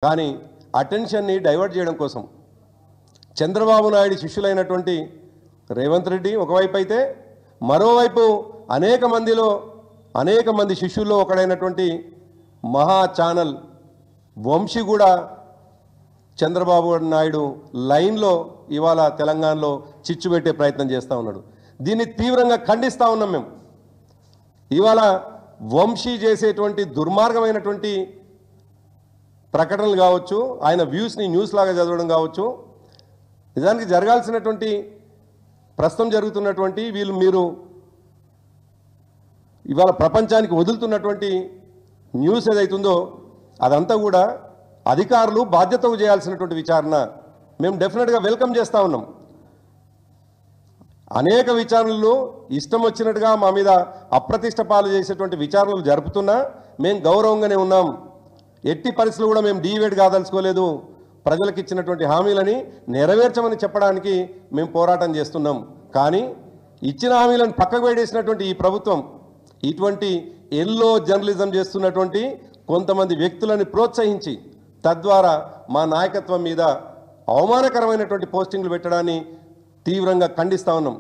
కానీ అటెన్షన్ని డైవర్ట్ చేయడం కోసం చంద్రబాబు నాయుడు శిష్యులైనటువంటి రేవంత్ రెడ్డి ఒకవైపు అయితే మరోవైపు అనేక మంది శిష్యుల్లో ఒకడైనటువంటి మహా ఛానల్ వంశీ కూడా చంద్రబాబు నాయుడు లైన్లో ఇవాళ తెలంగాణలో చిచ్చు పెట్టే ప్రయత్నం చేస్తూ ఉన్నాడు. దీన్ని తీవ్రంగా ఖండిస్తూ ఉన్నాం మేము. ఇవాళ వంశీ చేసేటువంటి దుర్మార్గమైనటువంటి ప్రకటనలు కావచ్చు, ఆయన వ్యూస్ని న్యూస్ లాగా చదవడం కావచ్చు, నిజానికి జరగాల్సినటువంటి ప్రస్తుతం జరుగుతున్నటువంటి మీరు ఇవాళ ప్రపంచానికి వదులుతున్నటువంటి న్యూస్ ఏదైతుందో అదంతా కూడా అధికారులు బాధ్యతగా చేయాల్సినటువంటి విచారణ మేము డెఫినెట్గా వెల్కమ్ చేస్తూ ఉన్నాం. అనేక విచారణలు ఇష్టం వచ్చినట్టుగా మా మీద అప్రతిష్ట పాలు చేసేటువంటి విచారణలు జరుపుతున్నా మేము గౌరవంగానే ఉన్నాం. ఎట్టి పరిస్థితులు కూడా మేము డీవేట్ కాదలుచుకోలేదు. ప్రజలకు ఇచ్చినటువంటి హామీలని నెరవేర్చమని చెప్పడానికి మేము పోరాటం చేస్తున్నాం. కానీ ఇచ్చిన హామీలను పక్కకు పెట్టేసినటువంటి ఈ ప్రభుత్వం ఇటువంటి ఎల్లో జర్నలిజం చేస్తున్నటువంటి కొంతమంది వ్యక్తులను ప్రోత్సహించి తద్వారా మా నాయకత్వం మీద అవమానకరమైనటువంటి పోస్టింగ్లు పెట్టడాన్ని తీవ్రంగా ఖండిస్తూ ఉన్నాం.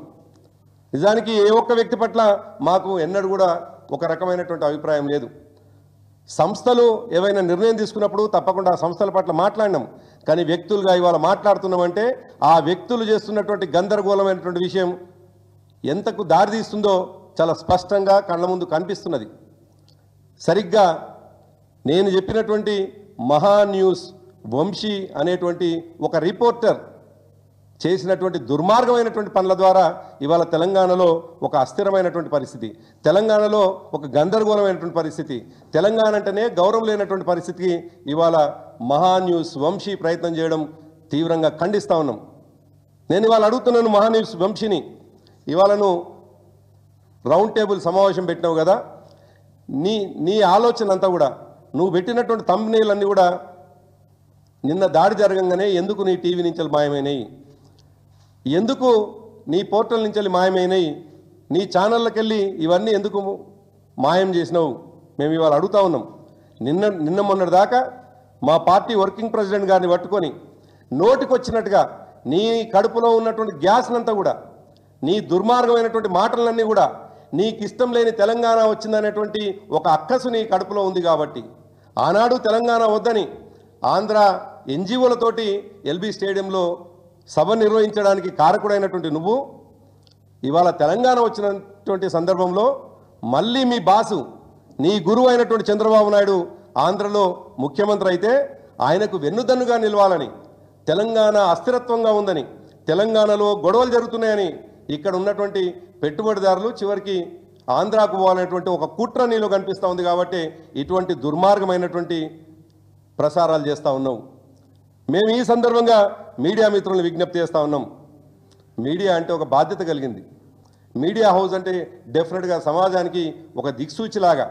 నిజానికి ఏ ఒక్క వ్యక్తి పట్ల మాకు ఎన్నడూ కూడా ఒక రకమైనటువంటి అభిప్రాయం లేదు. సంస్థలు ఏవైనా నిర్ణయం తీసుకున్నప్పుడు తప్పకుండా ఆ సంస్థల పట్ల మాట్లాడినాం. కానీ వ్యక్తులుగా ఇవాళ మాట్లాడుతున్నామంటే ఆ వ్యక్తులు చేస్తున్నటువంటి గందరగోళమైనటువంటి విషయం ఎంతకు దారితీస్తుందో చాలా స్పష్టంగా కళ్ళ ముందు కనిపిస్తున్నది. సరిగ్గా నేను చెప్పినటువంటి మహా న్యూస్ వంశీ అనేటువంటి ఒక రిపోర్టర్ చేసినటువంటి దుర్మార్గమైనటువంటి పనుల ద్వారా ఇవాళ తెలంగాణలో ఒక అస్థిరమైనటువంటి పరిస్థితి, తెలంగాణలో ఒక గందరగోళమైనటువంటి పరిస్థితి, తెలంగాణ అంటేనే గౌరవం లేనటువంటి పరిస్థితికి ఇవాళ మహా న్యూస్ వంశీ ప్రయత్నం చేయడం తీవ్రంగా ఖండిస్తూ ఉన్నాం. నేను ఇవాళ అడుగుతున్నాను మహా న్యూస్ వంశీని, ఇవాళ నువ్వు రౌండ్ టేబుల్ సమావేశం పెట్టినావు కదా, నీ ఆలోచన అంతా కూడా నువ్వు పెట్టినటువంటి థంబ్నెయిల్ అన్నీ కూడా నిన్న దాడి జరగంగానే ఎందుకు నీ టీవీ నుంచి మాయమైనాయి, ఎందుకు నీ పోర్టల్ నుంచి మాయమైనాయి, నీ ఛానళ్ళకి వెళ్ళి ఇవన్నీ ఎందుకు మాయం చేసినావు మేము ఇవాళ అడుగుతా ఉన్నాం. నిన్న మొన్నటి దాకా మా పార్టీ వర్కింగ్ ప్రెసిడెంట్ గారిని పట్టుకొని నోటికొచ్చినట్టుగా నీ కడుపులో ఉన్నటువంటి గ్యాస్నంతా కూడా, నీ దుర్మార్గమైనటువంటి మాటలన్నీ కూడా, నీకు ఇష్టం లేని తెలంగాణ వచ్చిందనేటువంటి ఒక అక్కసు నీ కడుపులో ఉంది కాబట్టి ఆనాడు తెలంగాణ వద్దని ఆంధ్ర ఎన్జిఓలతోటి ఎల్బీ స్టేడియంలో సభ నిర్వహించడానికి కారకుడైనటువంటి నువ్వు ఇవాళ తెలంగాణ వచ్చినటువంటి సందర్భంలో మళ్ళీ మీ బాసు నీ గురువు అయినటువంటి చంద్రబాబు నాయుడు ఆంధ్రలో ముఖ్యమంత్రి అయితే ఆయనకు వెన్నుదన్నుగా నిలవాలని, తెలంగాణ అస్థిరత్వంగా ఉందని, తెలంగాణలో గొడవలు జరుగుతున్నాయని ఇక్కడ ఉన్నటువంటి పెట్టుబడిదారులు చివరికి ఆంధ్రాకు పోవాలనేటువంటి ఒక కుట్ర నీలో కనిపిస్తూ ఉంది. కాబట్టి ఇటువంటి దుర్మార్గమైనటువంటి ప్రసారాలు చేస్తూ ఉన్నావు. మేము ఈ సందర్భంగా మీడియా మిత్రులను విజ్ఞప్తి చేస్తూ ఉన్నాం. మీడియా అంటే ఒక బాధ్యత కలిగింది. మీడియా హౌస్ అంటే డెఫినెట్గా సమాజానికి ఒక దిక్సూచిలాగా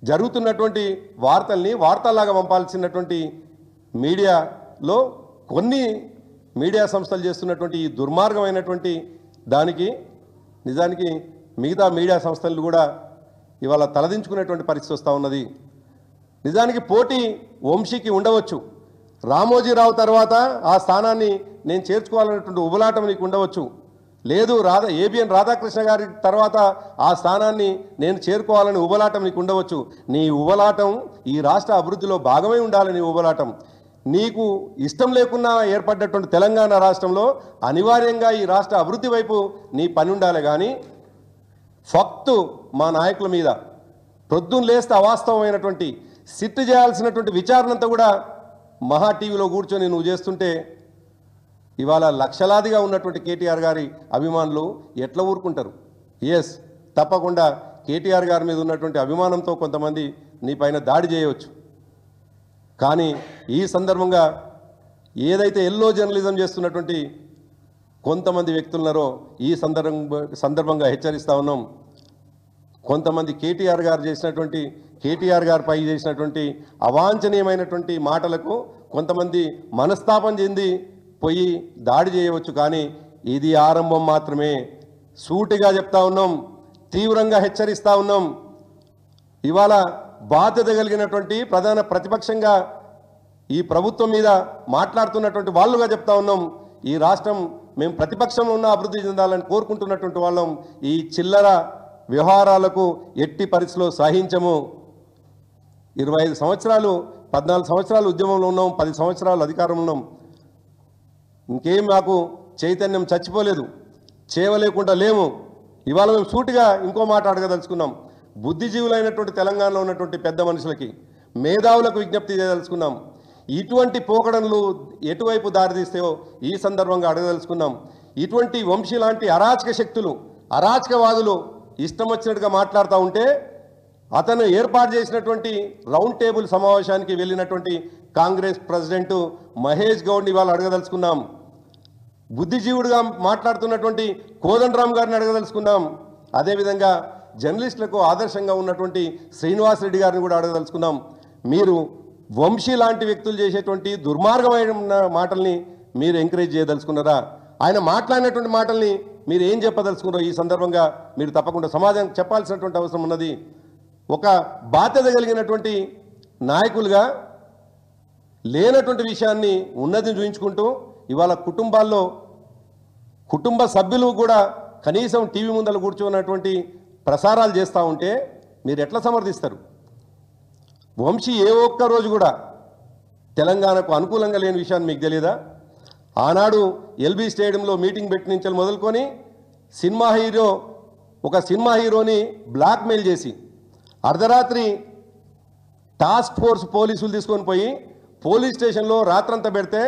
జరుగుతున్నటువంటి వార్తల్ని వార్తల్లాగా పంపాల్సినటువంటి మీడియాలో కొన్ని మీడియా సంస్థలు చేస్తున్నటువంటి ఈ దుర్మార్గమైనటువంటి దానికి నిజానికి మిగతా మీడియా సంస్థలు కూడా ఇవాళ తలదించుకునేటువంటి పరిస్థితి వస్తూ ఉన్నది. నిజానికి పోటీ వంశీకి ఉండవచ్చు, రామోజీరావు తర్వాత ఆ స్థానాన్ని నేను చేర్చుకోవాలనేటువంటి ఉబలాటం నీకు ఉండవచ్చు, లేదు ఏబిఎన్ రాధాకృష్ణ గారి తర్వాత ఆ స్థానాన్ని నేను చేరుకోవాలని ఉబలాటం నీకు ఉండవచ్చు. నీ ఉబలాటం ఈ రాష్ట్ర అభివృద్ధిలో భాగమై ఉండాలని ఉబలాటం. నీకు ఇష్టం లేకున్నా ఏర్పడ్డటువంటి తెలంగాణ రాష్ట్రంలో అనివార్యంగా ఈ రాష్ట్ర అభివృద్ధి వైపు నీ పని ఉండాలి. కానీ ఫక్తు మా నాయకుల మీద ప్రొద్దున లేస్తే అవాస్తవమైనటువంటి సిట్టు చేయాల్సినటువంటి విచారణ అంతా కూడా మహా టీవీలో కూర్చొని నువ్వు చేస్తుంటే ఇవాళ లక్షలాదిగా ఉన్నటువంటి కేటీఆర్ గారి అభిమానులు ఎట్లా ఊరుకుంటారు? ఎస్, తప్పకుండా కేటీఆర్ గారి మీద ఉన్నటువంటి అభిమానంతో కొంతమంది నీ పైన దాడి చేయవచ్చు. కానీ ఈ సందర్భంగా ఏదైతే ఎల్లో జర్నలిజం చేస్తున్నటువంటి కొంతమంది వ్యక్తులున్నారో ఈ సందర్భంగా హెచ్చరిస్తూ ఉన్నాం. కొంతమంది కేటీఆర్ గారిపై చేసినటువంటి అవాంఛనీయమైనటువంటి మాటలకు కొంతమంది మనస్తాపం చెంది పోయి దాడి చేయవచ్చు. కానీ ఇది ఆరంభం మాత్రమే. సూటిగా చెప్తా ఉన్నాం, తీవ్రంగా హెచ్చరిస్తూ ఉన్నాం. ఇవాళ బాధ్యత కలిగినటువంటి ప్రధాన ప్రతిపక్షంగా ఈ ప్రభుత్వం మీద మాట్లాడుతున్నటువంటి వాళ్ళుగా చెప్తా ఉన్నాం. ఈ రాష్ట్రం మేము ప్రతిపక్షంలో ఉన్న అభివృద్ధి చెందాలని కోరుకుంటున్నటువంటి వాళ్ళం. ఈ చిల్లర వ్యవహారాలకు ఎట్టి పరిస్థితిలో సహించము. 25 సంవత్సరాలు 14 సంవత్సరాలు ఉద్యమంలో ఉన్నాం, 10 సంవత్సరాలు అధికారంలో ఉన్నాం. ఇంకేం మాకు చైతన్యం చచ్చిపోలేదు, చేయలేకుండా లేము. ఇవాళ మేము సూటిగా ఇంకో మాట అడగదలుచుకున్నాం. బుద్ధిజీవులైనటువంటి తెలంగాణలో ఉన్నటువంటి పెద్ద మనుషులకి, మేధావులకు విజ్ఞప్తి చేయదలుచుకున్నాం. ఇటువంటి పోకడలు ఎటువైపు దారితీస్తాయో ఈ సందర్భంగా అడగదలుచుకున్నాం. ఇటువంటి వంశీ లాంటి అరాచక శక్తులు, అరాచకవాదులు ఇష్టం వచ్చినట్టుగా మాట్లాడుతూ ఉంటే అతను ఏర్పాటు చేసినటువంటి రౌండ్ టేబుల్ సమావేశానికి వెళ్ళినటువంటి కాంగ్రెస్ ప్రెసిడెంట్ మహేష్ గౌడ్ని ఇవాళ అడగదలుచుకున్నాం. బుద్ధిజీవుడిగా మాట్లాడుతున్నటువంటి కోదండరామ్ గారిని అడగదలుచుకున్నాం. అదేవిధంగా జర్నలిస్టులకు ఆదర్శంగా ఉన్నటువంటి శ్రీనివాస్ రెడ్డి గారిని కూడా అడగదలుచుకున్నాం. మీరు వంశీ లాంటి వ్యక్తులు చేసేటువంటి దుర్మార్గమైన మాటల్ని మీరు ఎంకరేజ్ చేయదలుచుకున్నారా? ఆయన మాట్లాడినటువంటి మాటల్ని మీరు ఏం చెప్పదలుచుకున్నారో ఈ సందర్భంగా మీరు తప్పకుండా సమాజానికి చెప్పాల్సినటువంటి అవసరం ఉన్నది. ఒక బాధ్యత కలిగినటువంటి నాయకులుగా లేనటువంటి విషయాన్ని ఉన్నతిని చూయించుకుంటూ ఇవాళ కుటుంబాల్లో కుటుంబ సభ్యులు కూడా కనీసం టీవీ ముందర కూర్చున్నటువంటి ప్రసారాలు చేస్తూ ఉంటే మీరు ఎట్లా సమర్థిస్తారు? వంశీ ఏ ఒక్క రోజు కూడా తెలంగాణకు అనుకూలంగా లేని విషయాన్ని మీకు తెలియదా? ఆనాడు ఎల్బీ స్టేడియంలో మీటింగ్ పెట్టి నుంచి మొదలుకొని ఒక సినిమా హీరోని బ్లాక్మెయిల్ చేసి అర్ధరాత్రి టాస్క్ ఫోర్స్ పోలీసులు తీసుకొని పోయి పోలీస్ స్టేషన్లో రాత్రంతా పెడితే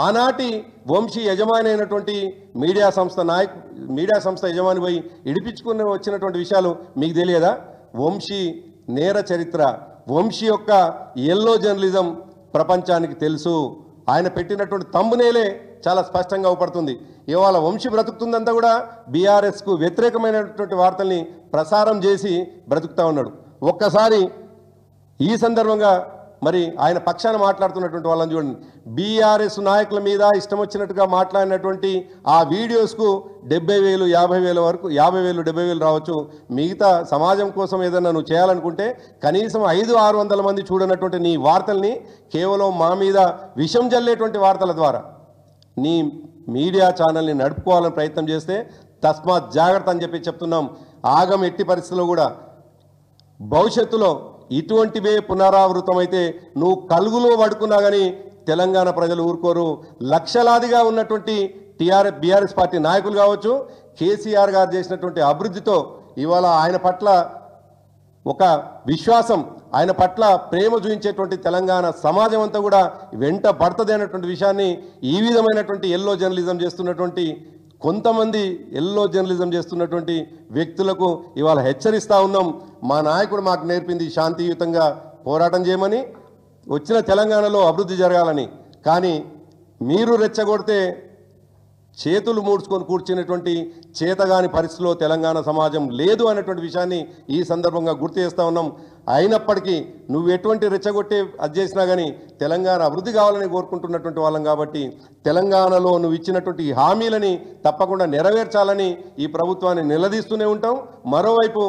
ఆనాటి వంశీ యజమాని అయినటువంటి మీడియా సంస్థ యజమాని పోయి ఇడిపించుకుని వచ్చినటువంటి విషయాలు మీకు తెలియదా? వంశీ నేర చరిత్ర, వంశీ యొక్క ఎల్లో జర్నలిజం ప్రపంచానికి తెలుసు. ఆయన పెట్టినటువంటి తంబునేలే చాలా స్పష్టంగా అవపడుతుంది. ఇవాళ వంశీ బ్రతుకుతుందంతా కూడా బీఆర్ఎస్కు వ్యతిరేకమైనటువంటి వార్తల్ని ప్రసారం చేసి బ్రతుకుతా ఉన్నాడు. ఒక్కసారి ఈ సందర్భంగా మరి ఆయన పక్షాన మాట్లాడుతున్నటువంటి వాళ్ళని చూడండి. బీఆర్ఎస్ నాయకుల మీద ఇష్టం వచ్చినట్టుగా మాట్లాడినటువంటి ఆ వీడియోస్కు 70,000, 50,000 వరకు 50,000, 70,000 రావచ్చు. మిగతా సమాజం కోసం ఏదైనా నువ్వు చేయాలనుకుంటే కనీసం 500-600 మంది చూడనటువంటి నీ వార్తల్ని కేవలం మా మీద విషం జల్లేటువంటి వార్తల ద్వారా నీ మీడియా ఛానల్ని నడుపుకోవాలని ప్రయత్నం చేస్తే తస్మాత్ జాగ్రత్త అని చెప్పి చెప్తున్నాం. ఆగం ఎట్టి పరిస్థితుల్లో కూడా భవిష్యత్తులో ఇటువంటివే పునరావృతమైతే నువ్వు కలుగులో పడుకున్నా కానీ తెలంగాణ ప్రజలు ఊరుకోరు. లక్షలాదిగా ఉన్నటువంటి బీఆర్ఎస్ పార్టీ నాయకులు కావచ్చు, కేసీఆర్ గారు చేసినటువంటి అభివృద్ధితో ఇవాళ ఆయన పట్ల ఒక విశ్వాసం, ఆయన పట్ల ప్రేమ చూపించేటువంటి తెలంగాణ సమాజం అంతా కూడా వెంట పడుతుంది అనేటువంటి విషయాన్ని ఈ విధమైనటువంటి ఎల్లో జర్నలిజం చేస్తున్నటువంటి కొంతమంది ఎల్లో జర్నలిజం చేస్తున్నటువంటి వ్యక్తులకు ఇవాళ హెచ్చరిస్తూ ఉన్నాం. మా నాయకుడు మాకు నేర్పింది శాంతియుతంగా పోరాటం చేయమని, వచ్చిన తెలంగాణలో అభివృద్ధి జరగాలని. కానీ మీరు రెచ్చగొడితే చేతులు మూడ్చుకొని కూర్చునేటువంటి చేతగాని పరిస్థితిలో తెలంగాణ సమాజం లేదు అనేటువంటి విషయాన్ని ఈ సందర్భంగా గుర్తు చేస్తూ ఉన్నాం. అయినప్పటికీ నువ్వు ఎటువంటి రెచ్చగొట్టే అది చేసినా కానీ తెలంగాణ అభివృద్ధి కావాలని కోరుకుంటున్నటువంటి వాళ్ళం కాబట్టి తెలంగాణలో నువ్వు ఇచ్చినటువంటి హామీలని తప్పకుండా నెరవేర్చాలని ఈ ప్రభుత్వాన్ని నిలదీస్తూనే ఉంటాం. మరోవైపు